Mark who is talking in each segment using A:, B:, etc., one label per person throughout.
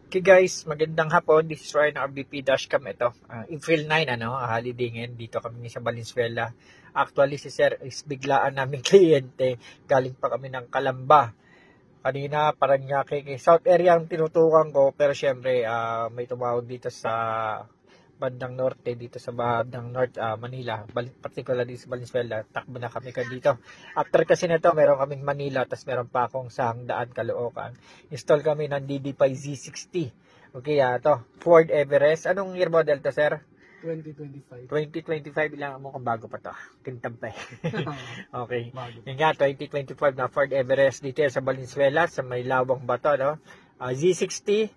A: Okay guys, magandang hapon. This is Ryan RBP Dashcam. Ito, April 9, holiday ngayon. Dito kami sa Valenzuela. Actually, si Sir is biglaan naming kliyente. Galing pa kami ng Calamba. Kanina, Paranaque, South area ang tinutukan ko. Pero syempre, may tumawag dito sa bandang norte, dito sa bandang North Manila, particularly sa Valenzuela. Takbo na kami dito. After kasi nito, meron kaming Manila, tapos meron pa akong sa Hangdaan, Caloocan. Install kami ng DD5 Z60. Okay, to Ford Everest. Anong year model to, sir?
B: 2025.
A: 2025 lang mo kung bago pa to. Kintab pa eh. Okay.
B: Bago.
A: Yun nga, 2025 na Ford Everest dito sa Valenzuela, sa may lawang bato, no? Z60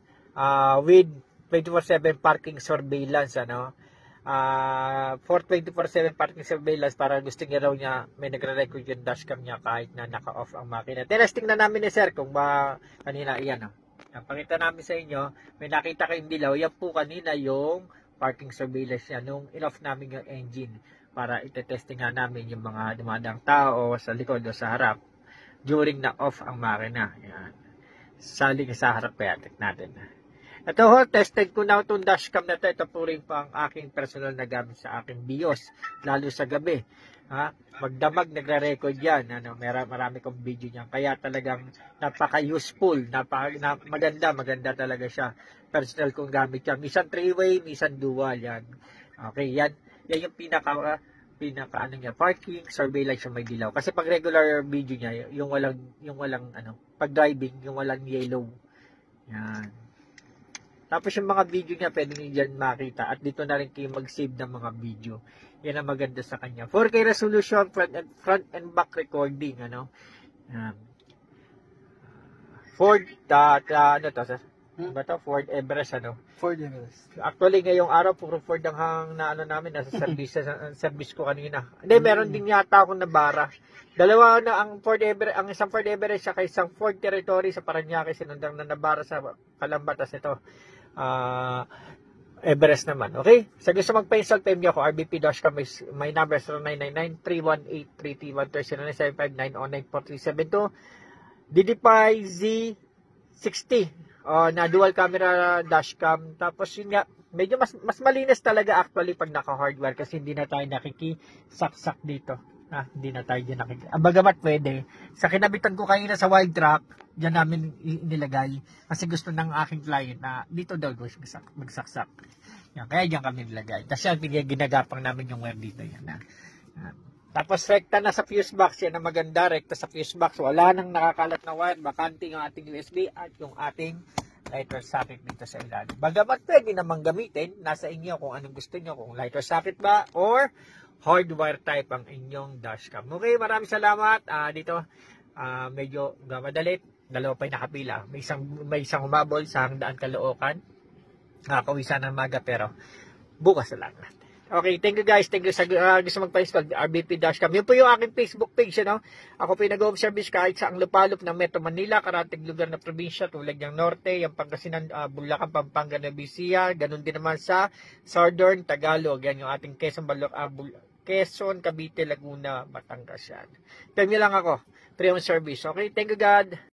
A: with 24/7 parking surveillance, for 24/7 parking surveillance, para gusto niya raw niya, may nagre-record yung dashcam niya kahit na naka-off ang makina. Testing na namin ni sir kung ba kanina, iyan, pakita namin sa inyo, may nakita kayong dilaw, yan po kanina yung parking surveillance niya nung in-off namin yung engine para itetesting nga namin yung mga dumadang tao sa likod o sa harap during na off ang makina. Yan. Saling sa harap, kaya check natin. Ito tested ko na itong dashcam na ito. Ito po rin po ang aking personal na gamit sa aking BIOS, lalo sa gabi. Magdamag, nagre-record yan. Marami kong video niyan. Kaya talagang napaka-useful, maganda talaga siya. Personal kong gamit yan. Minsan 3-way, minsan dual yan. Okay, yan yung pinaka niya, parking surveillance yung may dilaw. Kasi pag regular video niya, yung walang pag driving, yung walang yellow. Yan. Tapos yung mga video niya, pwede nyo dyan makita. At dito na rin kayo mag-save ng mga video. Yan ang maganda sa kanya. 4K resolution, front and back recording. Ford, Ford Everest,
B: Ford Everest.
A: Actually, ngayong araw, puro Ford ang namin, nasa service ko kanina. Hindi, meron din yata akong nabara. Dalawa na ang Ford Everest, ang isang Ford Everest sa isang Ford Territory sa Paranaque, sinundang na nabara sa Calamba. Tas ito, Everest naman. Okay? Sa gusto magpa-install, PM niyo ako, RBP Dashcam. My number is 099318331375909437 DD5 Z60 na dual camera dashcam. Tapos yun nga, medyo mas malinis talaga actually pag naka-hardware kasi hindi na tayo nakikisaksak dito. Hindi na tayo dyan nakikita. Bagamat pwede. Sa kinabitan ko kanina sa wild track, dyan namin inilagay. Kasi gusto ng aking client na dito daw magsaksak. Yan, kaya dyan kami nilagay. Tapos yan, ginagapang namin yung wire dito. Yan. Tapos rekta na sa fuse box. Yan ang maganda. Rekta sa fuse box. Wala nang nakakalat na wire. Bakante yung ating USB at yung ating lighter socket dito sa ilalim. Bagamat pwede namang gamitin. Nasa inyo kung anong gusto nyo. Kung lighter socket ba or hardwire type ang inyong dashcam. Okay, maraming salamat. Dito, medyo madalit. Dalawa pa yung nakapila. May isang humabol sa Hangdaan, Caloocan. Nakawisan ng maga, pero bukas na lang. Okay, thank you guys. Thank you sa gusto magpa-install RBP Dashcam. Yun po yung aking Facebook page. Ako po yung nag-o-service kahit sa ang lupalop ng Metro Manila, karating lugar na probinsya, tulad ng Norte, yung Pangasinan, Bulacan, Pampanga, Bisaya. Ganun din naman sa Southern, Tagalog. Yan yung ating Quezon, Cavite, Laguna, Batangas yan. Thank you lang ako. Free service. Okay, thank you God.